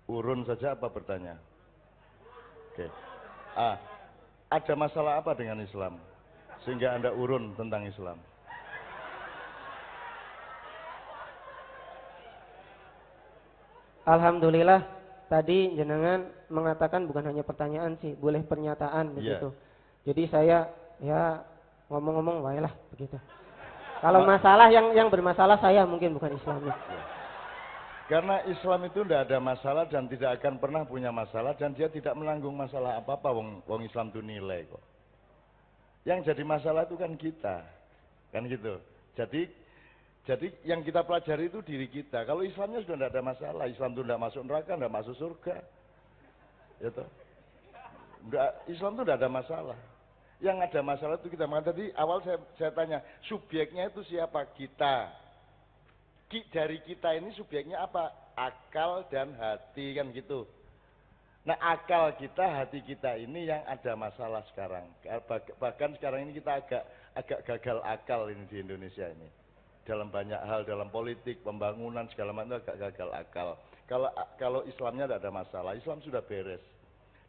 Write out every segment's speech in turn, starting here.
Urun saja apa bertanya? Oke. Ada masalah apa dengan Islam? Sehingga Anda urun tentang Islam? Alhamdulillah, tadi jenengan mengatakan bukan hanya pertanyaan sih, boleh pernyataan begitu. Jadi saya ya ngomong-ngomong waelah begitu. Kalau masalah yang bermasalah saya mungkin bukan Islamnya. Karena Islam itu tidak ada masalah dan tidak akan pernah punya masalah dan dia tidak menanggung masalah apa-apa. Wong Islam itu nilai kok. Yang jadi masalah itu kan kita, kan gitu. Jadi yang kita pelajari itu diri kita. Kalau Islamnya sudah tidak ada masalah, Islam itu tidak masuk neraka, tidak masuk surga. Ya toh? Islam itu tidak ada masalah. Yang ada masalah itu kita. Maka tadi awal saya tanya, subjeknya itu siapa? Kita. Dari kita ini subjeknya apa? Akal dan hati, kan gitu. Nah, akal kita, hati kita ini yang ada masalah sekarang. Bahkan sekarang ini kita agak gagal akal ini di Indonesia ini. Dalam banyak hal, dalam politik, pembangunan, segala macam agak gagal akal. Kalau Islamnya tidak ada masalah, Islam sudah beres.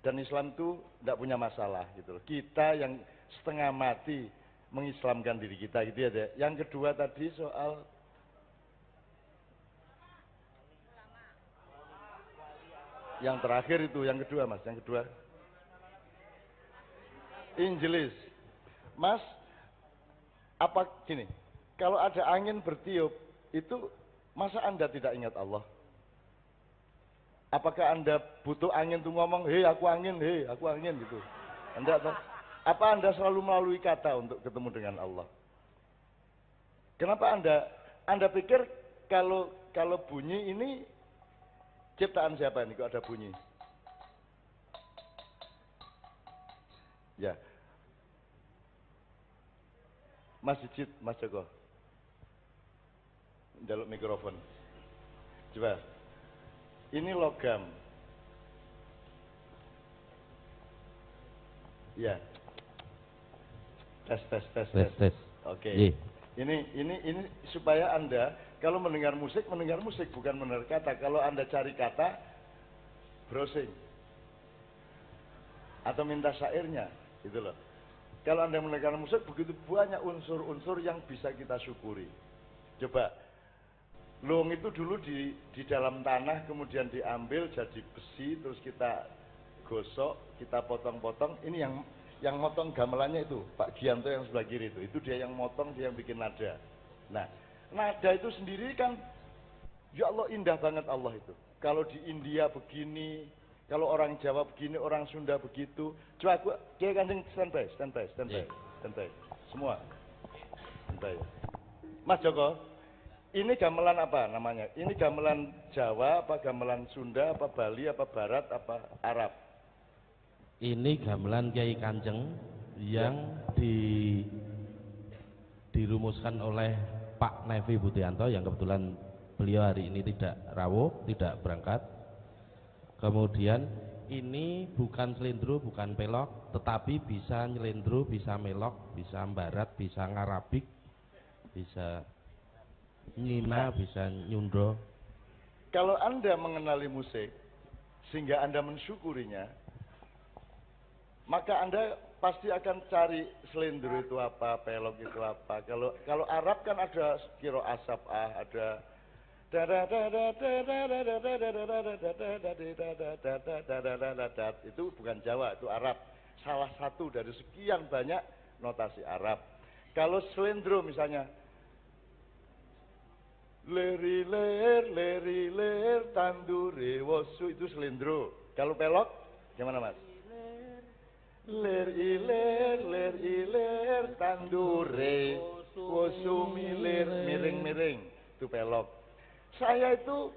Dan Islam itu tidak punya masalah gitu loh. Kita yang setengah mati mengislamkan diri kita gitu ya. Yang kedua tadi soal yang terakhir itu, yang kedua Mas, yang kedua Injelis. Mas, apa gini, kalau ada angin bertiup, itu masa Anda tidak ingat Allah? Apakah Anda butuh angin tuh ngomong, hei aku angin gitu? Apa Anda selalu melalui kata untuk ketemu dengan Allah? Kenapa Anda pikir kalau bunyi ini ciptaan siapa ini kok ada bunyi? Ya. Mas Cicit, Mas Joko. Jaluk mikrofon. Coba. Ini logam. Ya. Tes. Oke. Ini supaya Anda kalau mendengar musik bukan mendengar kata. Kalau Anda cari kata, browsing atau minta syairnya, gitu loh. Kalau Anda mendengar musik, begitu banyak unsur-unsur yang bisa kita syukuri. Coba, luang itu dulu di dalam tanah, kemudian diambil jadi besi, terus kita gosok, kita potong-potong. Ini yang motong gamelannya itu, Pak Gianto yang sebelah kiri itu dia yang motong, dia yang bikin nada. Nah, nada itu sendiri kan, ya Allah indah banget Allah itu. Kalau di India begini, kalau orang Jawa begini, orang Sunda begitu. Coba aku, Kiai Kanjeng standby. Semua, standby. Mas Joko, ini gamelan apa namanya? Ini gamelan Jawa, apa gamelan Sunda, apa Bali, apa Barat, apa Arab? Ini gamelan Kiai Kanjeng yang dirumuskan oleh Pak Nevi Budianto yang kebetulan beliau hari ini tidak rawuh, tidak berangkat. Kemudian ini bukan selindro, bukan pelok, tetapi bisa nyelindro, bisa melok, bisa barat, bisa ngarabik, bisa nyina, bisa nyundro. Kalau Anda mengenali musik sehingga Anda mensyukurinya, maka Anda pasti akan cari selindro itu apa, pelok itu apa. Kalau Arab kan ada kiro asap ada itu bukan Jawa, itu Arab. Salah satu dari sekian banyak notasi Arab. Kalau selindro misalnya leri ler tandure wosu, itu selindro. Kalau pelok gimana Mas? Ler iler tandure wosu milir miring itu pelok. Saya itu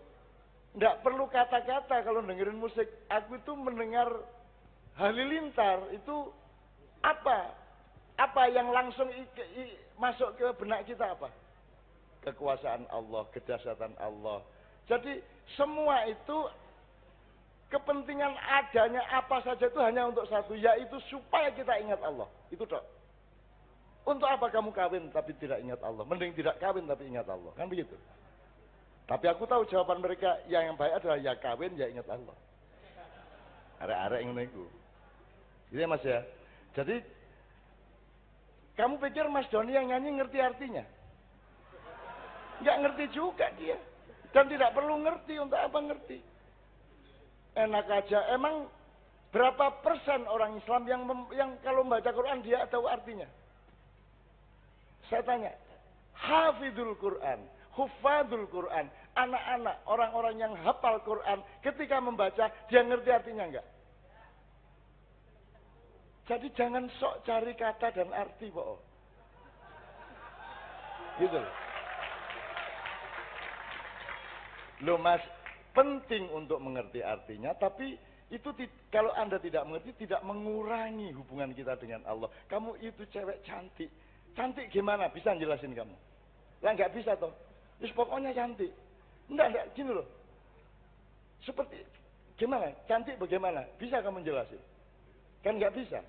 enggak perlu kata-kata kalau dengerin musik. Aku itu mendengar halilintar itu apa? Apa yang langsung masuk ke benak kita apa? Kekuasaan Allah, kedahsyatan Allah. Jadi semua itu kepentingan adanya apa saja itu hanya untuk satu, yaitu supaya kita ingat Allah. Itu dok. Untuk apa kamu kawin tapi tidak ingat Allah? Mending tidak kawin tapi ingat Allah. Kan begitu. Tapi aku tahu jawaban mereka yang baik adalah ya kawin, ya ingat Allah. Arek-arek yang niku. Gitu ya Mas ya. Jadi kamu pikir Mas Doni yang nyanyi ngerti artinya? Nggak ngerti juga dia. Dan tidak perlu ngerti, untuk apa ngerti? Enak aja. Emang berapa persen orang Islam yang kalau membaca Quran dia tahu artinya? Saya tanya, hafidul Quran, hufadul Quran, anak-anak, orang-orang yang hafal Quran, ketika membaca, dia ngerti artinya enggak? Jadi jangan sok cari kata dan arti, Pak. Gitu loh. Loh Mas, penting untuk mengerti artinya, tapi itu kalau Anda tidak mengerti, tidak mengurangi hubungan kita dengan Allah. Kamu itu cewek cantik. Cantik gimana? Bisa jelasin kamu? Lah nggak bisa toh. Terus pokoknya cantik. Enggak, gini loh. Seperti gimana? Cantik bagaimana? Bisa kamu jelasin? Kan nggak bisa.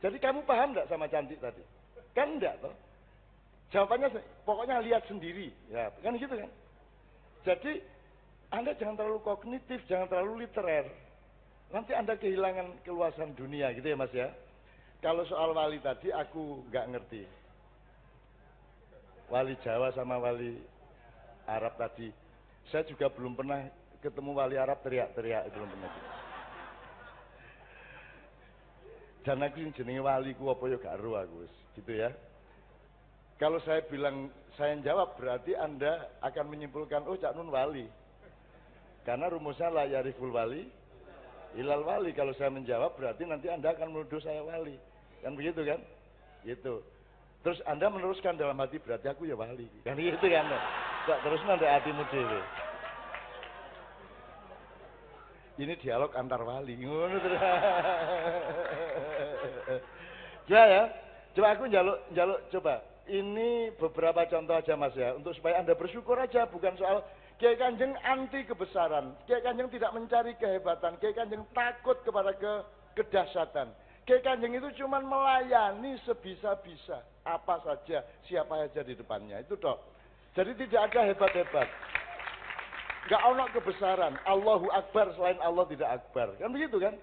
Jadi kamu paham nggak sama cantik tadi? Kan enggak toh. Jawabannya pokoknya lihat sendiri. Ya, kan gitu kan? Jadi Anda jangan terlalu kognitif, jangan terlalu literer. Nanti Anda kehilangan keluasan dunia gitu ya Mas ya. Kalau soal wali tadi aku nggak ngerti. Wali Jawa sama wali Arab tadi. Saya juga belum pernah ketemu wali Arab teriak-teriak, itu belum pernah. Dan aku yang jenenge wali ku apa ya gak ero aku gitu ya. Kalau saya bilang, saya jawab berarti Anda akan menyimpulkan, oh Cak Nun wali. Karena rumusnya la yariful wali ilal wali. Kalau saya menjawab berarti nanti Anda akan menuduh saya wali. Kan begitu kan? Gitu. Terus Anda meneruskan dalam hati berarti aku ya wali. Kan gitu kan? Tak terus nanti hatimu dewe. Ini dialog antar wali. Ngono terus. Coba ya. Coba aku njaluk coba. Ini beberapa contoh aja Mas ya, untuk supaya Anda bersyukur aja, bukan soal Kiai Kanjeng anti kebesaran, Kiai Kanjeng tidak mencari kehebatan, Kiai Kanjeng takut kepada kedahsyatan. Kiai Kanjeng itu cuma melayani sebisa-bisa, apa saja, siapa saja di depannya, itu toh. Jadi tidak ada hebat-hebat. Gak ono kebesaran, Allahu Akbar, selain Allah tidak akbar, kan begitu kan?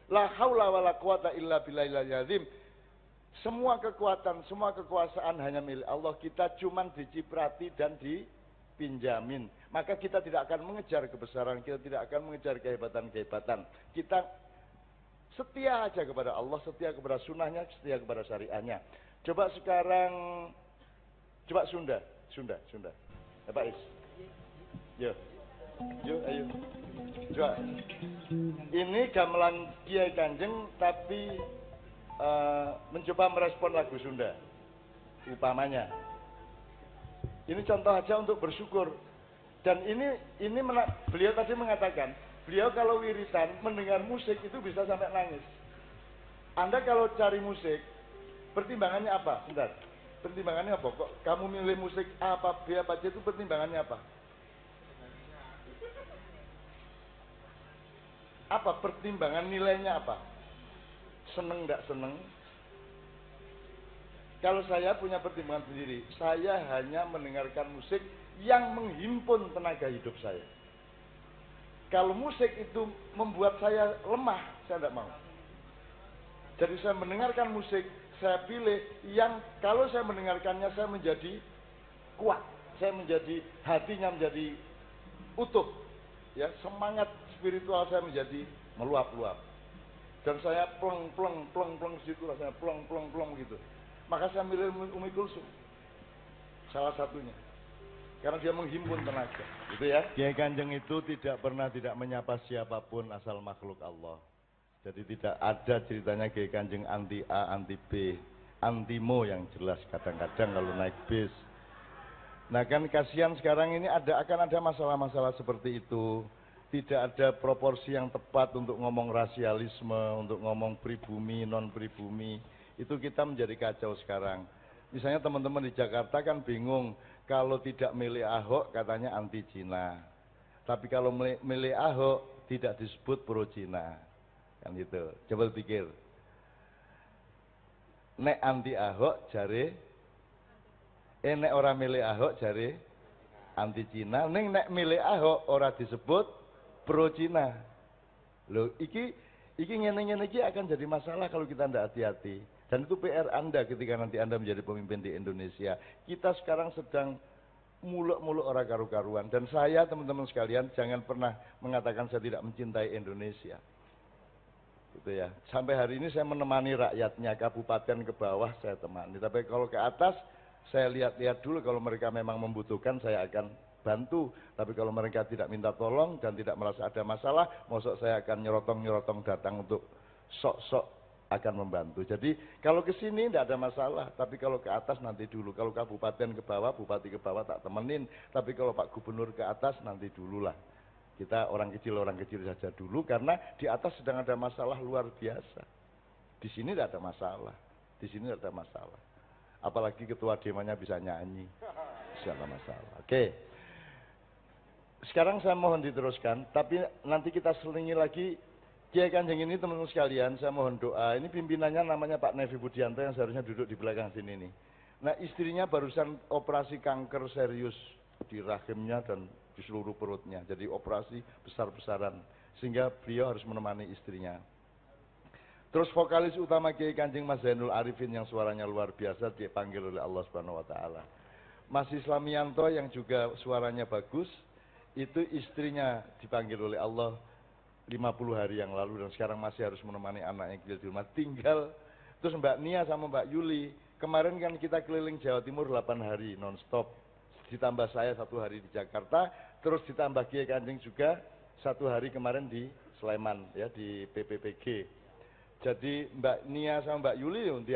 La haula wala quwata illa billahil azim. Semua kekuatan, semua kekuasaan hanya milik Allah. Kita cuma diciprati dan dipinjamin. Maka kita tidak akan mengejar kebesaran, kita tidak akan mengejar kehebatan-kehebatan. Kita setia aja kepada Allah, setia kepada sunnahnya, setia kepada syariahnya. Coba sekarang, coba Sunda. Pak Is. Yo, ayo. Coba. Ini gamelan Kiai Kanjeng, tapi mencoba merespon lagu Sunda umpamanya. Ini contoh aja untuk bersyukur. Dan beliau tadi mengatakan, beliau kalau wiritan mendengar musik itu bisa sampai nangis. Anda kalau cari musik, pertimbangannya apa? Bentar. Pertimbangannya apa? Kok kamu milih musik A apa B apa C, itu pertimbangannya apa? Apa pertimbangan nilainya apa? Seneng nggak seneng? Kalau saya punya pertimbangan sendiri, saya hanya mendengarkan musik yang menghimpun tenaga hidup saya. Kalau musik itu membuat saya lemah, saya tidak mau. Jadi saya mendengarkan musik, saya pilih yang kalau saya mendengarkannya saya menjadi kuat, saya menjadi hatinya menjadi utuh, ya semangat spiritual saya menjadi meluap-luap. Dan saya pleng situ rasanya pleng gitu. Maka saya milih Umi Kulsum. Salah satunya. Karena dia menghimpun tenaga, gitu ya. Kiai Kanjeng itu tidak pernah tidak menyapa siapapun asal makhluk Allah. Jadi tidak ada ceritanya Kiai Kanjeng anti A, anti B, antimo yang jelas kadang-kadang kalau naik bis. Nah kan kasihan sekarang ini akan ada masalah-masalah seperti itu. Tidak ada proporsi yang tepat untuk ngomong rasialisme, untuk ngomong pribumi, non pribumi. Itu kita menjadi kacau sekarang. Misalnya teman-teman di Jakarta kan bingung, kalau tidak milih Ahok katanya anti Cina. Tapi kalau milih Ahok tidak disebut pro Cina. Kan gitu. Coba pikir. Nek anti Ahok jare, nek orang milih Ahok jare anti Cina, ning nek milih Ahok ora disebut pro Cina. Loh, iki ngene-ngene iki akan jadi masalah kalau kita tidak hati-hati. Dan itu PR Anda ketika nanti Anda menjadi pemimpin di Indonesia. Kita sekarang sedang muluk-muluk orang karu-karuan. Dan saya, teman-teman sekalian, jangan pernah mengatakan saya tidak mencintai Indonesia. Gitu ya. Sampai hari ini saya menemani rakyatnya, kabupaten ke bawah saya temani. Tapi kalau ke atas, saya lihat-lihat dulu, kalau mereka memang membutuhkan, saya akan bantu. Tapi kalau mereka tidak minta tolong dan tidak merasa ada masalah, maksud saya akan nyerotong-nyerotong datang untuk sok-sok akan membantu. Jadi kalau ke sini tidak ada masalah, tapi kalau ke atas nanti dulu. Kalau kabupaten ke bawah, bupati ke bawah tak temenin. Tapi kalau Pak Gubernur ke atas nanti dululah. Kita orang kecil saja dulu, karena di atas sedang ada masalah luar biasa. Di sini tidak ada masalah. Di sini tidak ada masalah. Apalagi ketua demanya bisa nyanyi. Tidak ada masalah. Oke. Sekarang saya mohon diteruskan, tapi nanti kita selingi lagi. Kiai Kanjeng ini, teman-teman sekalian, saya mohon doa. Ini pimpinannya namanya Pak Nevi Budianto yang seharusnya duduk di belakang sini nih. Nah, istrinya barusan operasi kanker serius di rahimnya dan di seluruh perutnya. Jadi operasi besar-besaran, sehingga beliau harus menemani istrinya. Terus vokalis utama Kiai Kanjeng Mas Zainul Arifin yang suaranya luar biasa dipanggil oleh Allah Subhanahu wa taala. Mas Islamianto yang juga suaranya bagus, itu istrinya dipanggil oleh Allah 50 hari yang lalu dan sekarang masih harus menemani anaknya kecil di rumah. Tinggal terus Mbak Nia sama Mbak Yuli. Kemarin kan kita keliling Jawa Timur 8 hari non-stop. Ditambah saya 1 hari di Jakarta, terus ditambah Kiai Kanjeng juga 1 hari kemarin di Sleman ya, di PPPG. Jadi Mbak Nia sama Mbak Yuli undi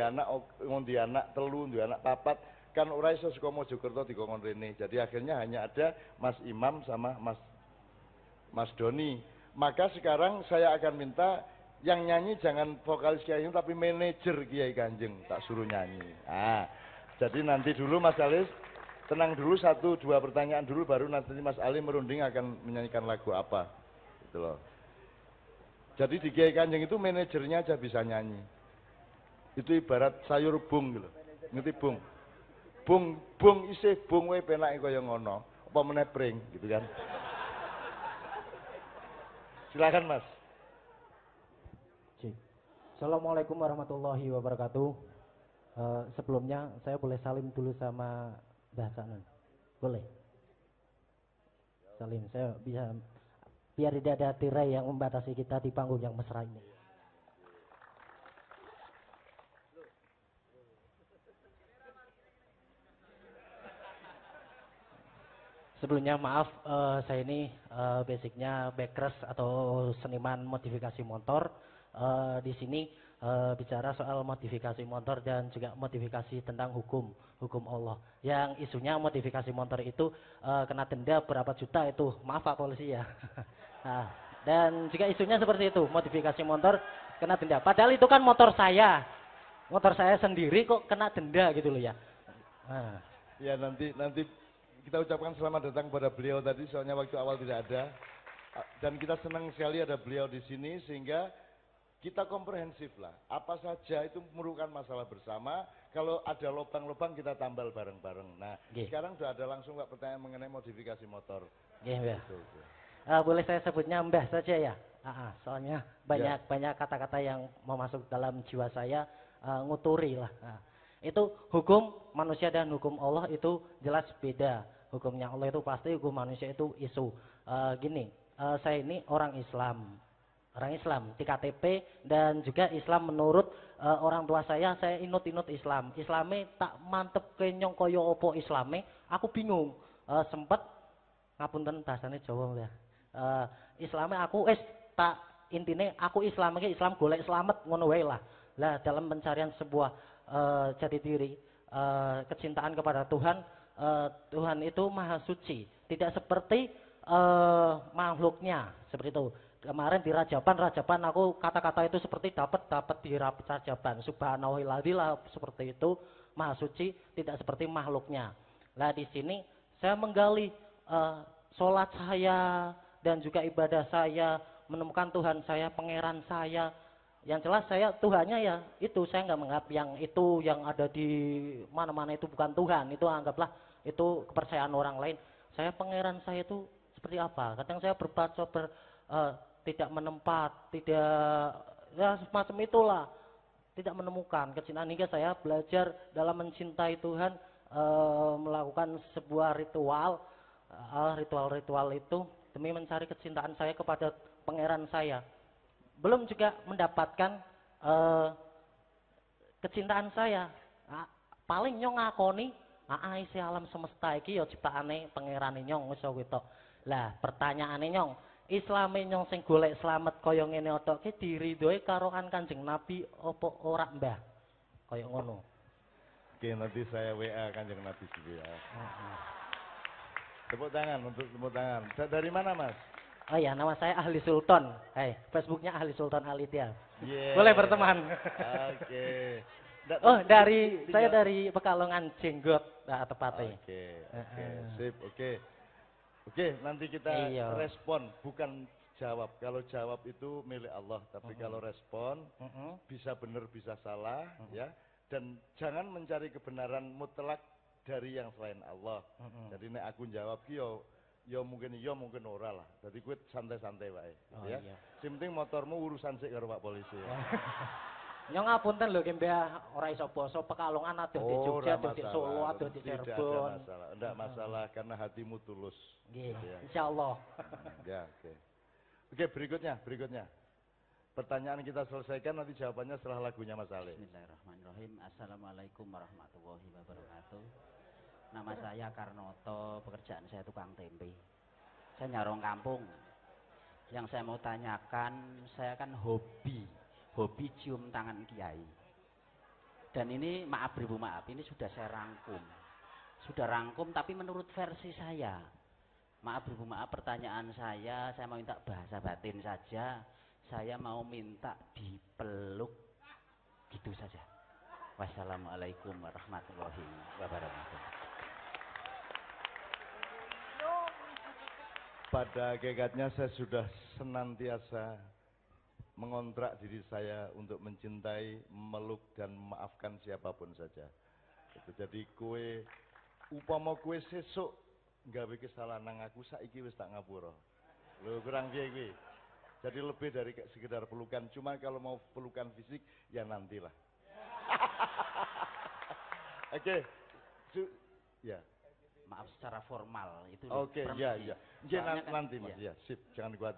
anak telu, undi anak papat, kan ora iso saka Mojokerto dikongkon rene. Jadi akhirnya hanya ada Mas Imam sama Mas Doni. Maka sekarang saya akan minta yang nyanyi jangan vokalis Kiai Kanjeng tapi manajer Kiai Kanjeng, tak suruh nyanyi. Jadi nanti dulu Mas Alis tenang dulu, 1-2 pertanyaan dulu, baru nanti Mas Ali merunding akan menyanyikan lagu apa. Gitu loh. Jadi di Kiai Kanjeng itu manajernya aja bisa nyanyi. Itu ibarat sayur bung gitu. Ngerti bung? Bung isih bung wae penake kaya ngono. Apa meneh pring gitu kan. Silakan Mas. Assalamualaikum warahmatullahi wabarakatuh. Sebelumnya saya boleh salim dulu sama Mbah Sanun? Boleh? Salim, saya bisa, biar tidak ada tirai yang membatasi kita di panggung yang mesra ini. Sebelumnya maaf, saya ini basicnya backers atau seniman modifikasi motor. Di sini bicara soal modifikasi motor dan juga modifikasi tentang hukum Allah. Yang isunya modifikasi motor itu kena denda berapa juta itu, maaf Pak Polisi ya. Nah, dan juga isunya seperti itu, modifikasi motor kena denda. Padahal itu kan motor saya sendiri kok kena denda gitu loh ya. Nah. Ya nanti kita ucapkan selamat datang kepada beliau tadi, soalnya waktu awal tidak ada. Dan kita senang sekali ada beliau di sini, sehingga kita komprehensif lah. Apa saja itu merupakan masalah bersama. Kalau ada lubang-lubang kita tambal bareng-bareng. Nah, sekarang sudah ada langsung Pak pertanyaan mengenai modifikasi motor. Ya. Boleh saya sebutnya Mbah saja ya? Soalnya banyak kata-kata yang mau masuk dalam jiwa saya, nguturi lah. Itu hukum manusia dan hukum Allah itu jelas beda. Hukumnya Allah itu pasti, hukum manusia itu isu. Saya ini orang Islam di KTP, dan juga Islam menurut orang tua saya inut-inut Islam. Islame tak mantep kenyong koyo opo Islame, aku bingung. Sempet ngapunten bahasane Jawa ya. Islame aku tak intine aku Islam golek selamat ngono wae lah. Lah dalam pencarian sebuah jati diri, kecintaan kepada Tuhan, Tuhan itu maha suci, tidak seperti makhluknya seperti itu. Kemarin di Rajaban aku kata-kata itu seperti dapat di Rajaban, subhanallahillah, seperti itu, maha suci, tidak seperti makhluknya. Nah di sini saya menggali sholat saya dan juga ibadah saya, menemukan Tuhan saya, pangeran saya. Yang jelas saya Tuhannya ya itu, saya nggak menganggap yang itu yang ada di mana-mana itu bukan Tuhan, itu anggaplah itu kepercayaan orang lain. saya pangeran saya itu seperti apa. Kadang saya tidak menempat, tidak ya semacam itulah, tidak menemukan kecintaan hingga saya belajar dalam mencintai Tuhan, melakukan sebuah ritual itu demi mencari kecintaan saya kepada pangeran saya. Belum juga mendapatkan kecintaan saya. Paling nyong ngakoni isi alam semesta iki ya ciptaane pangerane nyong wis gitu. Lah pertanyaane nyong, Islame nyong sing golek slamet kaya ngene otoke diridhoi karoan Kanjeng Nabi apa ora Mbah? Kaya ngono. Oke, nanti saya WA Kanjeng Nabi juga ya. Tepuk tangan untuk tepuk tangan. Dari mana, Mas? Oh ya, nama saya Ahli Sultan. Facebooknya Ahli Sultan Alitia. Yeah. Boleh berteman. Oke. Saya dari Pekalongan Jenggot, tepatnya. Oke, sip, oke, nanti kita respon, bukan jawab. Kalau jawab itu milik Allah, tapi kalau respon bisa benar bisa salah, ya. Dan jangan mencari kebenaran mutlak dari yang selain Allah. Jadi nek aku jawab ki yo mungkin ora lah. Jadi gue santai-santai wae, ya. Iya. Sing penting motormu urusan sik karo Pak Polisi ya. Nyong ngapunten lho ki Mbah, ora iso basa Pekalongan adoh di Jogja, adoh di Solo, adoh di Cirebon. Tidak ada masalah. Enggak masalah karena hatimu tulus. Nggih, Ya. insyaallah. Ya, oke. Oke, berikutnya. Pertanyaan kita selesaikan, nanti jawabannya setelah lagunya Mas Ale. Bismillahirrahmanirrahim. Assalamualaikum warahmatullahi wabarakatuh. Nama saya Karnoto, pekerjaan saya tukang tempe. Saya nyarong kampung. Yang saya mau tanyakan, saya kan hobi cium tangan kiai. Dan ini maaf beribu maaf, ini sudah saya rangkum. Sudah rangkum tapi menurut versi saya. Maaf beribu maaf, pertanyaan saya mau minta bahasa batin saja. Saya mau minta dipeluk, gitu saja. Wassalamualaikum warahmatullahi wabarakatuh. Pada hakikatnya saya sudah senantiasa mengontrak diri saya untuk mencintai, memeluk dan memaafkan siapapun saja. Jadi kue upama kue sesuk gawe kesalahan nang aku saiki wis tak ngapura. Lho kurang piye kuwi? Jadi lebih dari sekedar pelukan, cuma kalau mau pelukan fisik ya nantilah. Oke. Ya. Maaf secara formal itu. Oke, ya. Soalnya kan, Nanti Mas, ya, sip, jangan khawatir.